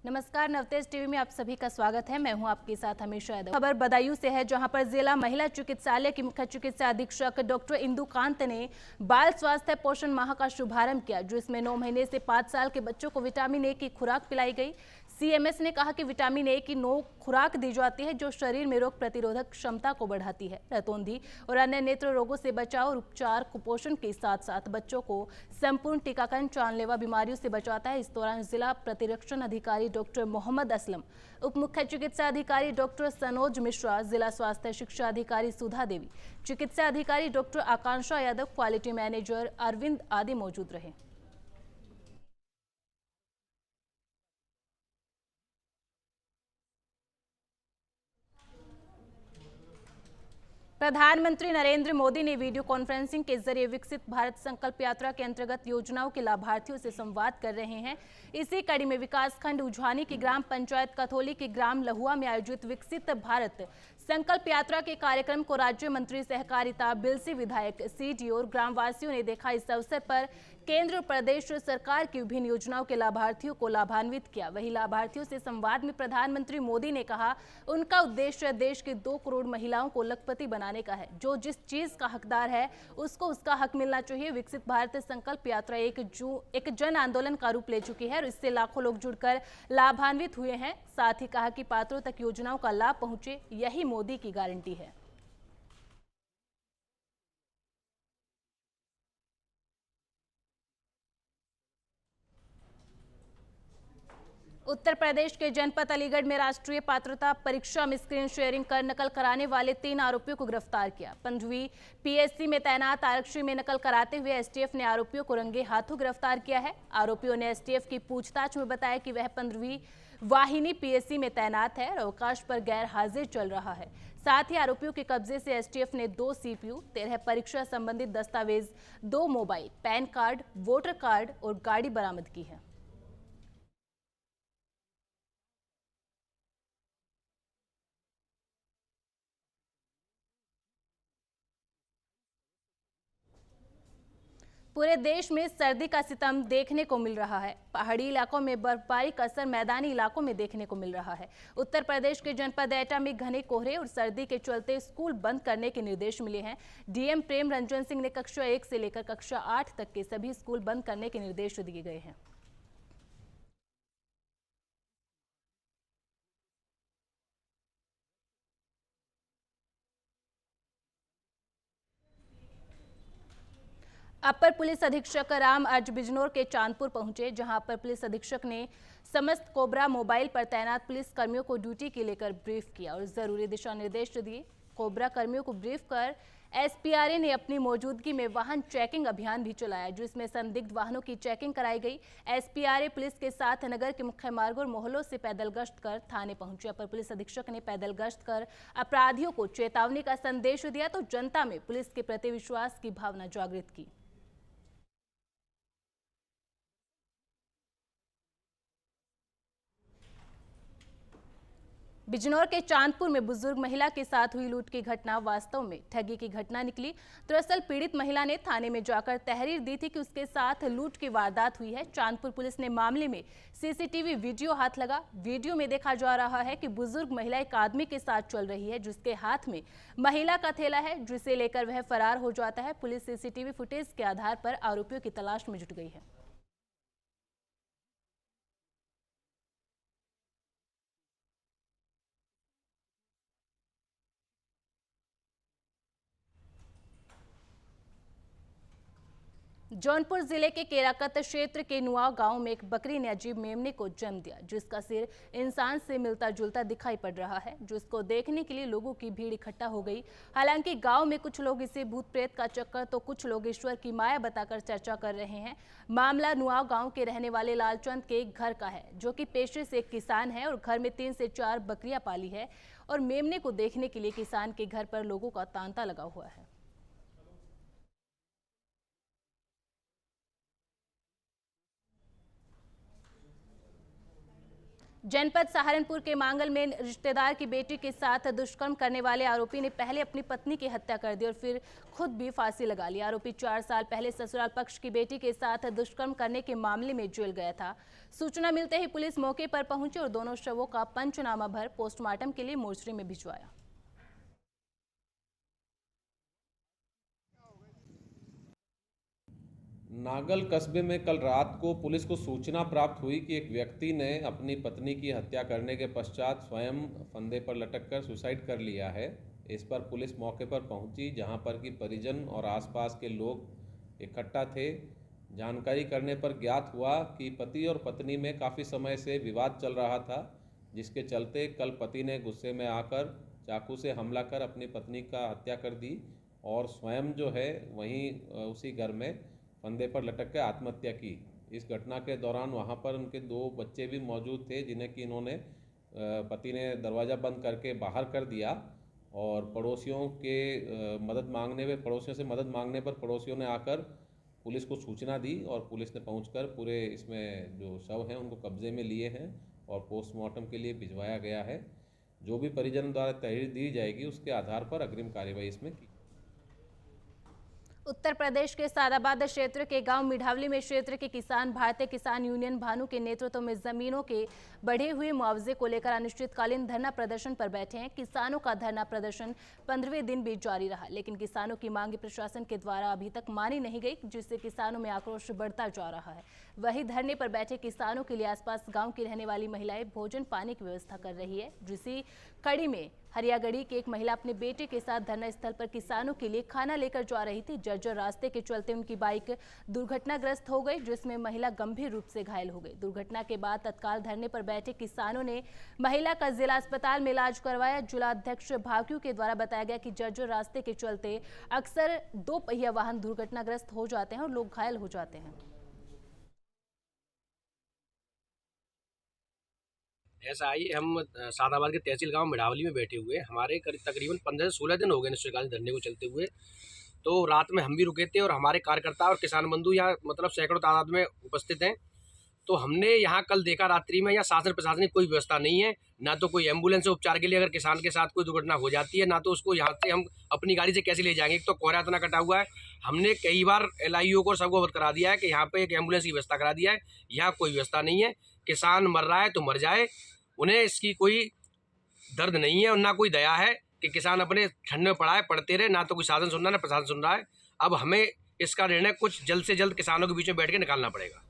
नमस्कार, नवतेज टीवी में आप सभी का स्वागत है। मैं हूं आपके साथ हमेशा यादव। खबर बदायूं से है, जहां पर जिला महिला चिकित्सालय की मुख्य चिकित्सा अधीक्षक डॉक्टर इंदु कांत ने बाल स्वास्थ्य पोषण माह का शुभारंभ किया, जिसमें 9 महीने से 5 साल के बच्चों को विटामिन ए की खुराक पिलाई गई। सीएमएस ने कहा कि विटामिन ए की 9 खुराक दी जाती है, जो शरीर में रोग प्रतिरोधक क्षमता को बढ़ाती है। रतौंधी और अन्य नेत्र रोगों से बचाव और उपचार, कुपोषण के साथ साथ बच्चों को संपूर्ण टीकाकरण, जानलेवा बीमारियों से बचाता है। इस दौरान जिला प्रतिरक्षण अधिकारी डॉक्टर मोहम्मद असलम, उप मुख्य चिकित्सा अधिकारी डॉक्टर सनोज मिश्रा, जिला स्वास्थ्य शिक्षा अधिकारी सुधा देवी, चिकित्सा अधिकारी डॉक्टर आकांक्षा यादव, क्वालिटी मैनेजर अरविंद आदि मौजूद रहे। प्रधानमंत्री नरेंद्र मोदी ने वीडियो कॉन्फ्रेंसिंग के जरिए विकसित भारत संकल्प यात्रा के अंतर्गत योजनाओं के लाभार्थियों से संवाद कर रहे हैं। इसी कड़ी में विकासखंड उझानी की ग्राम पंचायत कथोली के ग्राम लहुआ में आयोजित विकसित भारत संकल्प यात्रा के कार्यक्रम को राज्य मंत्री सहकारिता, बिलसी विधायक, सीडीओ और ग्रामवासियों ने देखा। इस अवसर पर केंद्र और प्रदेश सरकार की विभिन्न योजनाओं के लाभार्थियों को लाभान्वित किया। वहीं लाभार्थियों से संवाद में प्रधानमंत्री मोदी ने कहा, उनका उद्देश्य देश की 2 करोड़ महिलाओं को लखपति बनाने का है। जो जिस चीज का हकदार है उसको उसका हक मिलना चाहिए। विकसित भारत संकल्प यात्रा एक जन आंदोलन का रूप ले चुकी है और इससे लाखों लोग जुड़कर लाभान्वित हुए हैं। साथ ही कहा कि पात्रों तक योजनाओं का लाभ पहुंचे, यही मोदी की गारंटी है। उत्तर प्रदेश के जनपद अलीगढ़ में राष्ट्रीय पात्रता परीक्षा में स्क्रीन शेयरिंग कर नकल कराने वाले 3 आरोपियों को गिरफ्तार किया। 15वीं पीएससी में तैनात आरक्षी में नकल कराते हुए एसटीएफ ने आरोपियों को रंगे हाथों गिरफ्तार किया है। आरोपियों ने एसटीएफ की पूछताछ में बताया कि वह 15वीं वाहिनी पीएससी में तैनात है और अवकाश पर गैर हाजिर चल रहा है। साथ ही आरोपियों के कब्जे से एसटीएफ ने 2 सीपीयू, 13 परीक्षा संबंधित दस्तावेज, 2 mobile, pan card, voter card और गाड़ी बरामद की है। पूरे देश में सर्दी का सितम देखने को मिल रहा है। पहाड़ी इलाकों में बर्फबारी का असर मैदानी इलाकों में देखने को मिल रहा है। उत्तर प्रदेश के जनपद एटा में घने कोहरे और सर्दी के चलते स्कूल बंद करने के निर्देश मिले हैं। डीएम प्रेम रंजन सिंह ने कक्षा 1 से लेकर कक्षा 8 तक के सभी स्कूल बंद करने के निर्देश दिए गए हैं। अपर पुलिस अधीक्षक राम आज बिजनौर के चांदपुर पहुंचे, जहां पर पुलिस अधीक्षक ने समस्त कोबरा मोबाइल पर तैनात पुलिस कर्मियों को ड्यूटी के लेकर ब्रीफ किया और जरूरी दिशा निर्देश दिए। कोबरा कर्मियों को ब्रीफ कर एसपीआरए ने अपनी मौजूदगी में वाहन चेकिंग अभियान भी चलाया, जिसमें संदिग्ध वाहनों की चेकिंग कराई गई। एसपीआरए पुलिस के साथ नगर के मुख्य मार्गों और मोहल्लों से पैदल गश्त कर थाने पहुंचे। अपर पुलिस अधीक्षक ने पैदल गश्त कर अपराधियों को चेतावनी का संदेश दिया तो जनता में पुलिस के प्रति विश्वास की भावना जागृत की। बिजनौर के चांदपुर में बुजुर्ग महिला के साथ हुई लूट की घटना वास्तव में ठगी की घटना निकली। दरअसल पीड़ित महिला ने थाने में जाकर तहरीर दी थी कि उसके साथ लूट की वारदात हुई है। चांदपुर पुलिस ने मामले में सीसीटीवी वीडियो हाथ लगा। वीडियो में देखा जा रहा है कि बुजुर्ग महिला एक आदमी के साथ चल रही है, जिसके हाथ में महिला का थैला है, जिसे लेकर वह फरार हो जाता है। पुलिस सीसीटीवी फुटेज के आधार पर आरोपियों की तलाश में जुट गई है। जौनपुर जिले के केराकत क्षेत्र के नुआ गांव में एक बकरी ने अजीब मेमने को जन्म दिया, जिसका सिर इंसान से मिलता जुलता दिखाई पड़ रहा है, जिसको देखने के लिए लोगों की भीड़ इकट्ठा हो गई। हालांकि गांव में कुछ लोग इसे भूत प्रेत का चक्कर तो कुछ लोग ईश्वर की माया बताकर चर्चा कर रहे हैं। मामला नुआ गाँव के रहने वाले लालचंद के घर का है, जो कि पेशे से एक किसान है और घर में 3 से 4 बकरियां पाली है और मेमने को देखने के लिए किसान के घर पर लोगों का तांता लगा हुआ है। जनपद सहारनपुर के मांगल में रिश्तेदार की बेटी के साथ दुष्कर्म करने वाले आरोपी ने पहले अपनी पत्नी की हत्या कर दी और फिर खुद भी फांसी लगा ली। आरोपी 4 साल पहले ससुराल पक्ष की बेटी के साथ दुष्कर्म करने के मामले में जेल गया था। सूचना मिलते ही पुलिस मौके पर पहुंची और दोनों शवों का पंचनामा भर पोस्टमार्टम के लिए मोर्चरी में भिजवाया। नागल कस्बे में कल रात को पुलिस को सूचना प्राप्त हुई कि एक व्यक्ति ने अपनी पत्नी की हत्या करने के पश्चात स्वयं फंदे पर लटककर सुसाइड कर लिया है। इस पर पुलिस मौके पर पहुंची, जहां पर कि परिजन और आसपास के लोग इकट्ठा थे। जानकारी करने पर ज्ञात हुआ कि पति और पत्नी में काफ़ी समय से विवाद चल रहा था, जिसके चलते कल पति ने गुस्से में आकर चाकू से हमला कर अपनी पत्नी का हत्या कर दी और स्वयं जो है वहीं उसी घर में फंदे पर लटक कर आत्महत्या की। इस घटना के दौरान वहां पर उनके 2 बच्चे भी मौजूद थे, जिन्हें कि इन्होंने पति ने दरवाज़ा बंद करके बाहर कर दिया और पड़ोसियों से मदद मांगने पर पड़ोसियों ने आकर पुलिस को सूचना दी और पुलिस ने पहुंचकर पूरे इसमें जो शव हैं उनको कब्जे में लिए हैं और पोस्टमार्टम के लिए भिजवाया गया है। जो भी परिजन द्वारा तहरीर दी जाएगी उसके आधार पर अग्रिम कार्यवाही इसमें की। उत्तर प्रदेश के सादाबाद क्षेत्र के गांव मिढावली में क्षेत्र के किसान भारतीय किसान यूनियन भानु के नेतृत्व में जमीनों के बढ़े हुए मुआवजे को लेकर अनिश्चितकालीन धरना प्रदर्शन पर बैठे हैं। किसानों का धरना प्रदर्शन 15वें दिन भी जारी रहा, लेकिन किसानों की मांग प्रशासन के द्वारा अभी तक मानी नहीं गई, जिससे किसानों में आक्रोश बढ़ता जा रहा है। वहीं धरने पर बैठे किसानों के लिए आसपास गांव की रहने वाली महिलाएं भोजन पानी की व्यवस्था कर रही है। जिसी कड़ी में हरियागढ़ी की एक महिला अपने बेटे के साथ धरना स्थल पर किसानों के लिए खाना लेकर जा रही थी। जर्जर रास्ते के चलते उनकी बाइक दुर्घटनाग्रस्त हो गई, जिसमें महिला गंभीर रूप से घायल हो गई। दुर्घटना के बाद तत्काल धरने पर बैठे किसानों ने महिला का जिला अस्पताल में इलाज करवाया। जिला अध्यक्ष भाग्यू के द्वारा बताया गया कि जर्जर रास्ते के चलते अक्सर 2 पहिया वाहन दुर्घटनाग्रस्त हो जाते हैं और लोग घायल हो जाते हैं। ऐसा आई हम सादाबाद के तहसील गांव मिढावली में बैठे हुए, हमारे करीब तकरीबन 15 से 16 दिन हो गए अनिश्चितकालीन धरने को चलते हुए। तो रात में हम भी रुके थे और हमारे कार्यकर्ता और किसान बंधु यहाँ मतलब सैकड़ों तादाद में उपस्थित हैं। तो हमने यहाँ कल देखा रात्रि में यहाँ शासन प्रशासन की कोई व्यवस्था नहीं है, ना तो कोई एम्बुलेंस उपचार के लिए अगर किसान के साथ कोई दुर्घटना हो जाती है, ना तो उसको यहाँ से हम अपनी गाड़ी से कैसे ले जाएंगे। एक तो कोहरा इतना कटा हुआ है। हमने कई बार LIO को सबको अवगत करा दिया है कि यहाँ पे एक एम्बुलेंस की व्यवस्था करा दिया है, यहाँ कोई व्यवस्था नहीं है। किसान मर रहा है तो मर जाए, उन्हें इसकी कोई दर्द नहीं है और ना कोई दया है कि किसान अपने ठंड में पड़ा है, पड़ते रहे। ना तो कोई शासन सुन रहा है ना प्रशासन सुन रहा है। अब हमें इसका निर्णय कुछ जल्द से जल्द किसानों के बीच में बैठ के निकालना पड़ेगा।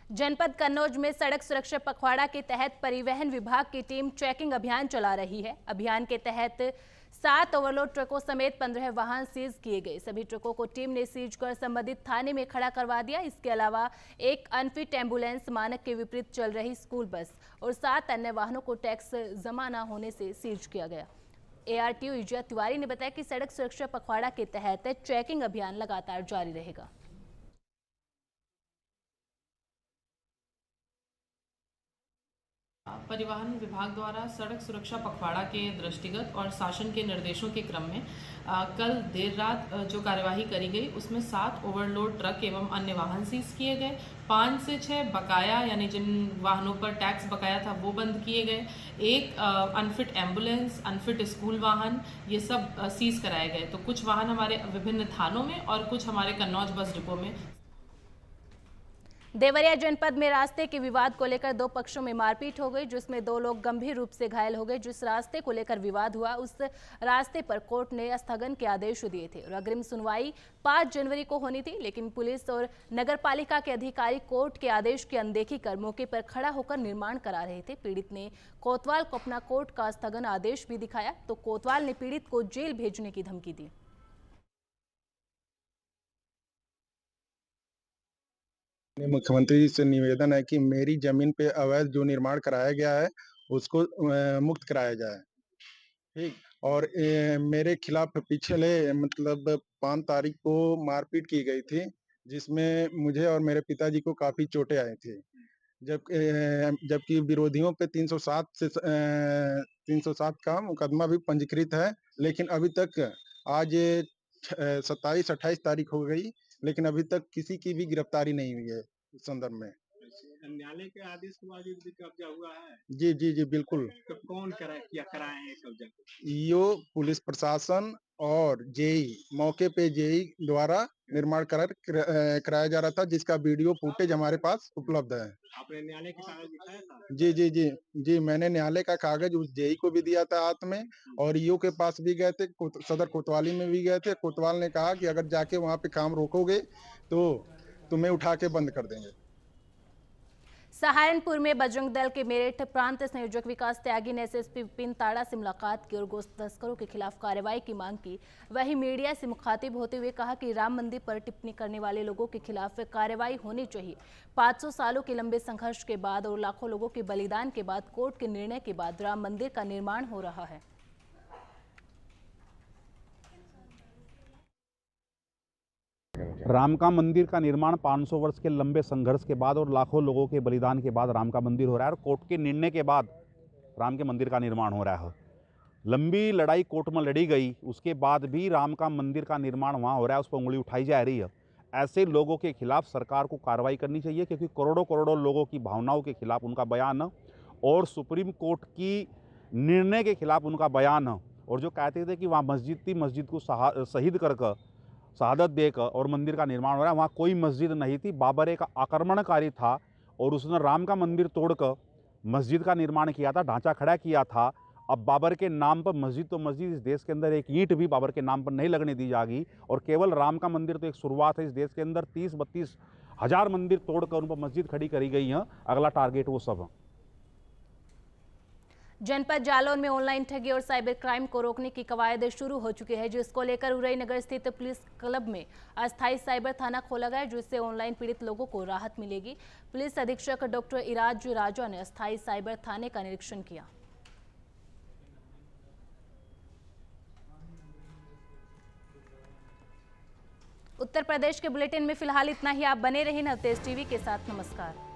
जनपद कन्नौज में सड़क सुरक्षा पखवाड़ा के तहत परिवहन विभाग की टीम चेकिंग अभियान चला रही है। अभियान के तहत 7 ओवरलोड ट्रकों समेत 15 वाहन सीज किए गए। सभी ट्रकों को टीम ने सीज कर संबंधित थाने में खड़ा करवा दिया। इसके अलावा एक अनफिट एम्बुलेंस, मानक के विपरीत चल रही स्कूल बस और 7 अन्य वाहनों को टैक्स जमा न होने से सीज किया गया। ARTO इजिया तिवारी ने बताया कि सड़क सुरक्षा पखवाड़ा के तहत चेकिंग अभियान लगातार जारी रहेगा। परिवहन विभाग द्वारा सड़क सुरक्षा पखवाड़ा के दृष्टिगत और शासन के निर्देशों के क्रम में कल देर रात जो कार्यवाही करी गई उसमें 7 ओवरलोड ट्रक एवं अन्य वाहन सीज किए गए। 5 से 6 बकाया यानी जिन वाहनों पर टैक्स बकाया था वो बंद किए गए। एक अनफिट एम्बुलेंस, अनफिट स्कूल वाहन, ये सब सीज कराए गए। तो कुछ वाहन हमारे विभिन्न थानों में और कुछ हमारे कन्नौज बस डिपो में। देवरिया जनपद में रास्ते के विवाद को लेकर 2 पक्षों में मारपीट हो गई, जिसमें 2 लोग गंभीर रूप से घायल हो गए। जिस रास्ते को लेकर विवाद हुआ उस रास्ते पर कोर्ट ने स्थगन के आदेश दिए थे और अग्रिम सुनवाई 5 जनवरी को होनी थी, लेकिन पुलिस और नगरपालिका के अधिकारी कोर्ट के आदेश की अनदेखी कर मौके पर खड़ा होकर निर्माण करा रहे थे। पीड़ित ने कोतवाल को अपना कोर्ट का स्थगन आदेश भी दिखाया तो कोतवाल ने पीड़ित को जेल भेजने की धमकी दी। मुख्यमंत्री जी से निवेदन है कि मेरी जमीन पे अवैध जो निर्माण कराया गया है उसको मुक्त कराया जाए। ठीक। और मेरे खिलाफ पिछले मतलब 5 तारीख को मारपीट की गई थी, जिसमें मुझे और मेरे पिताजी को काफी चोटें आई थी। जबकि विरोधियों पे 307 का मुकदमा भी पंजीकृत है, लेकिन अभी तक आज 27-28 तारीख हो गई, लेकिन अभी तक किसी की भी गिरफ्तारी नहीं हुई है इस संदर्भ में। न्यायालय के आदेश के बाद भी कब्जा हुआ है। जी जी जी बिल्कुल। तो कौन कराए हैं कब्जा को? यो पुलिस प्रशासन और जेई, मौके पे जेई द्वारा निर्माण कराया जा रहा था, जिसका वीडियो फुटेज हमारे पास उपलब्ध है। आपने न्यायालय के कागज दिखाया था? जी जी जी जी, मैंने न्यायालय का कागज उस जेई को भी दिया था हाथ में, और ईओ के पास भी गए थे, सदर कोतवाली में भी गए थे। कोतवाल ने कहा कि अगर जाके वहां पे काम रोकोगे तो तुम्हें उठा के बंद कर देंगे। सहारनपुर में बजरंग दल के मेरठ प्रांत संयोजक विकास त्यागी ने एसएसपी विपिन ताड़ा से मुलाकात की और गोश्त तस्करों के खिलाफ कार्रवाई की मांग की। वहीं मीडिया से मुखातिब होते हुए कहा कि राम मंदिर पर टिप्पणी करने वाले लोगों के खिलाफ कार्रवाई होनी चाहिए। 500 सालों के लंबे संघर्ष के बाद और लाखों लोगों के बलिदान के बाद कोर्ट के निर्णय के बाद राम मंदिर का निर्माण हो रहा है। राम का मंदिर का निर्माण 500 वर्ष के लंबे संघर्ष के बाद और लाखों लोगों के बलिदान के बाद राम का मंदिर हो रहा है, और कोर्ट के निर्णय के बाद राम के मंदिर का निर्माण हो रहा है। लंबी लड़ाई कोर्ट में लड़ी गई, उसके बाद भी राम का मंदिर का निर्माण वहाँ हो रहा है, उस पर उंगली उठाई जा रही है। ऐसे लोगों के खिलाफ सरकार को कार्रवाई करनी चाहिए, क्योंकि करोड़ों करोड़ों लोगों की भावनाओं के खिलाफ उनका बयान और सुप्रीम कोर्ट की निर्णय के खिलाफ उनका बयान, और जो कहते थे कि वहाँ मस्जिद थी, मस्जिद को शहीद कर शहादत देकर और मंदिर का निर्माण हो रहा है, वहाँ कोई मस्जिद नहीं थी। बाबर एक आक्रमणकारी था और उसने राम का मंदिर तोड़कर मस्जिद का निर्माण किया था, ढांचा खड़ा किया था। अब बाबर के नाम पर मस्जिद तो मस्जिद, इस देश के अंदर एक ईंट भी बाबर के नाम पर नहीं लगने दी जाएगी। और केवल राम का मंदिर तो एक शुरुआत है। इस देश के अंदर 30-32 हज़ार मंदिर तोड़कर उन पर मस्जिद खड़ी करी गई है। अगला टारगेट वो सब है। जनपद जालौन में ऑनलाइन ठगी और साइबर क्राइम को रोकने की कवायद शुरू हो चुकी है, जिसको लेकर उरई नगर स्थित पुलिस क्लब में अस्थायी साइबर थाना खोला गया है, जिससे ऑनलाइन पीड़ित लोगों को राहत मिलेगी। पुलिस अधीक्षक डॉक्टर इराज राजा ने अस्थायी साइबर थाने का निरीक्षण किया। उत्तर प्रदेश के बुलेटिन में फिलहाल इतना ही। आप बने रहिए नवतेज टीवी के साथ। नमस्कार।